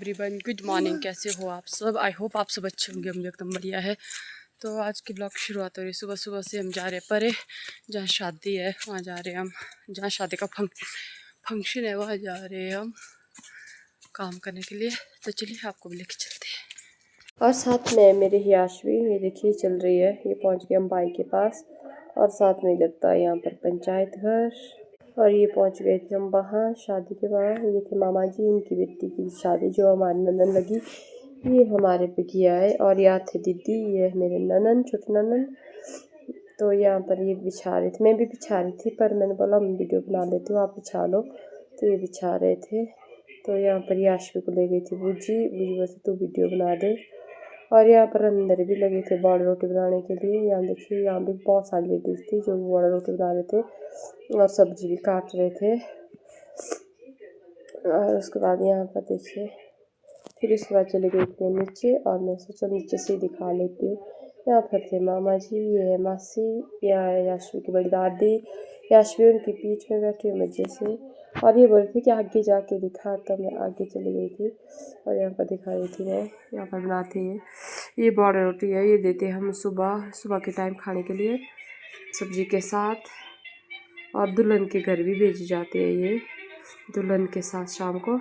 Everyone, good morning. कैसे हो आप सब? आई होप आप सब अच्छे होंगे। हम एकदम बढ़िया है। तो आज की ब्लॉग शुरुआत हो रही है। सुबह सुबह से हम जा रहे हैं परे, जहाँ शादी है वहाँ जा रहे हैं हम। जहाँ शादी का फंक्शन है वहाँ जा रहे हैं हम काम करने के लिए। तो चलिए आपको भी लेके चलते हैं। और साथ में मेरे हियाशवी, ये देखिए चल रही है। ये पहुँच गए हम भाई के पास। और साथ में लगता है यहाँ पर पंचायत घर। और ये पहुंच गए थे हम वहाँ शादी के वहाँ। ये थे मामा जी, इनकी बेटी की शादी जो हमारी ननन लगी, ये हमारे पे किया है। और यहाँ थे दीदी, ये मेरे ननन, छोटे ननन। तो यहाँ पर ये बिछा रहे थे, मैं भी बिछा रही थी, पर मैंने बोला मैं वीडियो बना लेती हूँ, आप बिछा लो। तो ये बिछा रहे थे। तो यहाँ पर याशवी को ले गई थी बूजी बस तू वीडियो बना दे। और यहाँ पर अंदर भी लगे थे बॉल रोटी बनाने के लिए। यहाँ देखिए, यहाँ भी बहुत सारी लेडीज़ थी जो बॉल रोटी बना रहे थे और सब्जी भी काट रहे थे। और उसके बाद यहाँ पर देखिए, फिर उसके बाद चले गई थी नीचे। और मैं सोचा नीचे से दिखा लेती हूँ। यहाँ पर थे मामा जी, ये है मासी, यहाँ है याशवी की बड़ी दादी। याशवी उनकी पीठ में बैठी हुई मजे से। और ये बोल रही थी कि आगे जाके दिखा, तो मैं आगे चली गई थी। और यहाँ पर दिखा रही थी मैं, यहाँ पर बनाते हैं ये बॉल रोटी है। ये देते हम सुबह सुबह के टाइम खाने के लिए सब्जी के साथ। और दुल्हन के घर भी भेजे जाते हैं ये दुल्हन के साथ शाम को।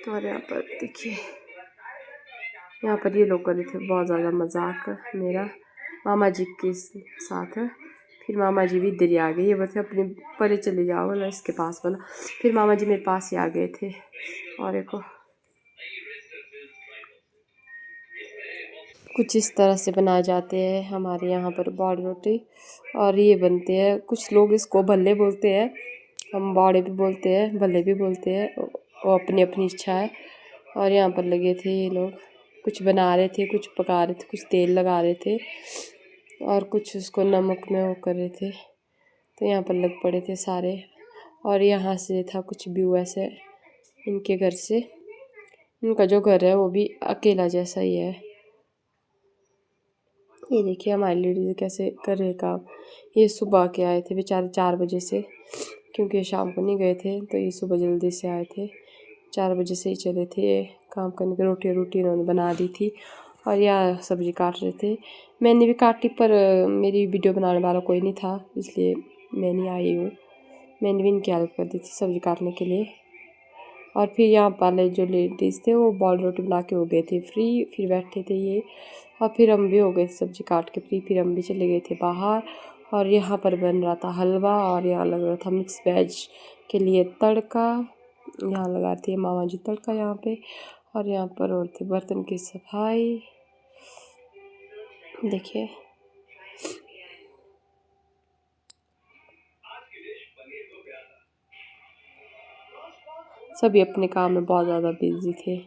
तो और यहाँ पर देखिए, यहाँ पर ये लोग कर रहे थे बहुत ज़्यादा मजाक मेरा मामा जी के साथ। फिर मामा जी भी इधर ही आ गए। ये बोलते अपने परे चले जाओ ना, इसके पास बोला। फिर मामा जी मेरे पास ही आ गए थे। और एक कुछ इस तरह से बनाए जाते हैं हमारे यहाँ पर बॉल रोटी। और ये बनते हैं, कुछ लोग इसको भल्ले बोलते हैं, हम बॉड़े भी बोलते हैं, भल्ले भी बोलते हैं, वो अपनी अपनी इच्छा है। और यहाँ पर लगे थे ये लोग, कुछ बना रहे थे, कुछ पका रहे थे, कुछ तेल लगा रहे थे और कुछ उसको नमक में वो कर रहे थे। तो यहाँ पर लग पड़े थे सारे। और यहाँ से था कुछ व्यू ऐसे इनके घर से। इनका जो घर है वो भी अकेला जैसा ही है। ये देखिए हमारी लेडीज कैसे कर रहे काम। ये सुबह के आए थे बेचारे 4 बजे से, क्योंकि ये शाम को नहीं गए थे। तो ये सुबह जल्दी से आए थे, 4 बजे से ही चले थे ये काम करने के। रोटी इन्होंने बना दी थी। और यहाँ सब्ज़ी काट रहे थे, मैंने भी काटी, पर मेरी वीडियो बनाने वाला कोई नहीं था, इसलिए मैं नहीं आई हूँ। मैंने भी इनकी हेल्प कर दी थी सब्ज़ी काटने के लिए। और फिर यहाँ वाले जो लेडीज़ थे वो बॉल रोटी बना के हो गए थे फ्री। फिर बैठे थे ये, और फिर हम भी हो गए सब्ज़ी काट के फ्री। फिर हम भी चले गए थे बाहर। और यहाँ पर बन रहा था हलवा, और यहाँ लग रहा था मिक्स वेज के लिए तड़का। यहाँ लगा रही थी मामा जी तड़का यहाँ पे। और यहाँ पर और थे बर्तन की सफाई, देखिए। सभी अपने काम में बहुत ज़्यादा बिजी थे।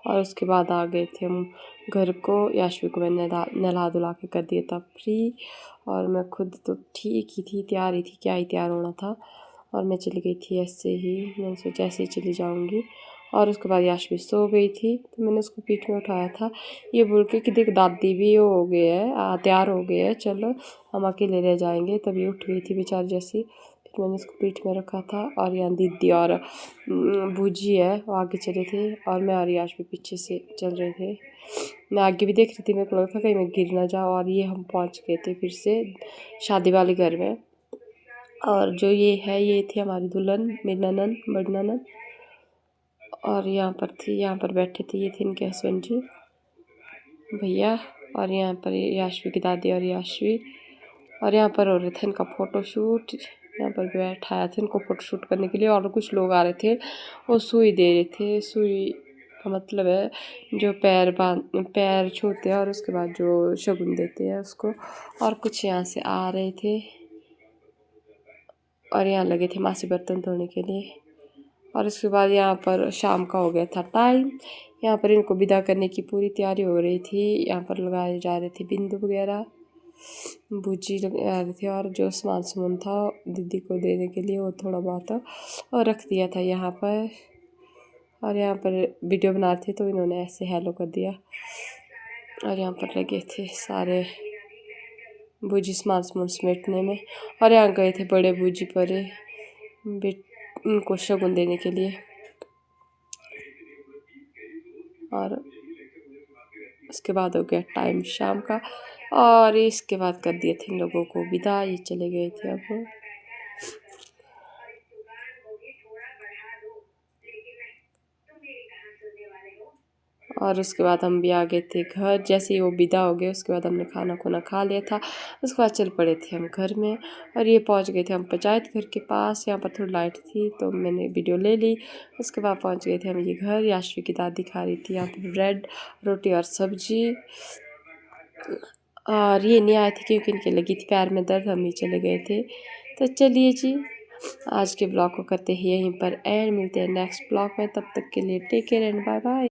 और उसके बाद आ गए थे हम घर को। याशवी को मैंने नहला धुला के कर दिया था फ्री। और मैं खुद तो ठीक ही थी, तैयार ही थी, क्या ही तैयार होना था। और मैं चली गई थी ऐसे ही, मैंने सोचा ऐसे ही चली जाऊंगी। और उसके बाद याशवी सो गई थी, तो मैंने उसको पीठ में उठाया था, ये बोल के कि देख दादी भी हो गए है, तैयार हो गए है, चलो हम अकेले रह जाएंगे। तभी उठ गई थी बेचारी जैसी। फिर मैंने उसको पीठ में रखा था। और यहाँ दीदी और बूजी है वो आगे चले थे, और मैं और याशवी पीछे से चल रहे थे। मैं आगे भी देख रही थी, मेरे को लगा था कहीं मैं गिर ना जाऊँ। और ये हम पहुंच गए थे फिर से शादी वाले घर में। और जो ये है, ये थी हमारी दुल्हन, मेरी ननन, बड़ी ननन। और यहाँ पर थी, यहाँ पर बैठे थे, ये थे इनके हस्बैंड जी, भैया। और यहाँ पर याशवी की दादी और याशवी। और यहाँ पर हो रहे थे इनका फ़ोटोशूट। यहाँ पर बैठाया था इनको फ़ोटोशूट करने के लिए। और कुछ लोग आ रहे थे, वो सुई दे रहे थे। सुई का मतलब है जो पैर छूते हैं और उसके बाद जो शगुन देते हैं उसको। और कुछ यहाँ से आ रहे थे, और यहाँ लगे थे मासी बर्तन धोने के लिए। और उसके बाद यहाँ पर शाम का हो गया था टाइम। यहाँ पर इनको विदा करने की पूरी तैयारी हो रही थी। यहाँ पर लगाए जा रहे थे बिंदु वगैरह, बूजी लगा रहे थे। और जो सामान था दीदी को देने के लिए वो थोड़ा बहुत और रख दिया था यहाँ पर। और यहाँ पर वीडियो बना रहे थे तो इन्होंने ऐसे हेलो कर दिया। और यहाँ पर लगे थे सारे बूजी सामान समेटने में। और यहाँ गए थे बड़े बूजी पर उनको शगुन देने के लिए। और उसके बाद हो गया टाइम शाम का, और इसके बाद कर दिए थे इन लोगों को विदा। ये चले गए थे अब। और उसके बाद हम भी आ गए थे घर। जैसे ही वो विदा हो गए उसके बाद हमने खाना खुना खा लिया था। उसके बाद चल पड़े थे हम घर में, और ये पहुंच गए थे हम पंचायत घर के पास। यहाँ पर थोड़ी लाइट थी तो मैंने वीडियो ले ली। उसके बाद पहुंच गए थे हम ये घर। याशवी की दादी खा रही थी यहाँ पर ब्रेड, रोटी और सब्जी। और ये नहीं आए थे क्योंकि इनके लगी थी पैर में दर्द, हम ही चले गए थे। तो चलिए जी, आज के ब्लॉग को करते हैं यहीं पर एंड। मिलते हैं नेक्स्ट ब्लॉग में, तब तक के लिए take care and bye bye.